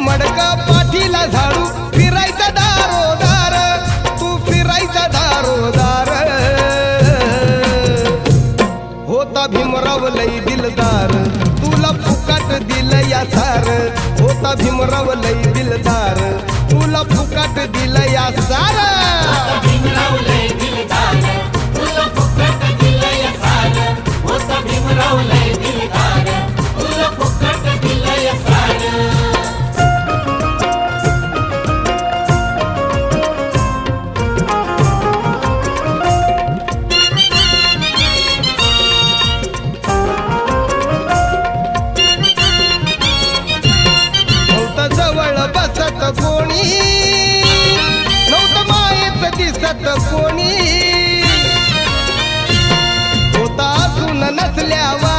मडक पाठीला झाडू फिरायचा दारोदार तू फिरायचा दारोदार होता भीमराव लई दिलदार तुला फुकाट दिल या सार होता भीमराव लई दिलदार तुला फुकाट दिल या सार भीमराव लय दिलदार तुला फुकट दिलं या सार होता भीमराव लय दिलदार तुला फुकट दिलं या सार नव्हतं जवळ बसत कोणी नव्हतं मायेत दिसत कोणी होता असून नसल्यावर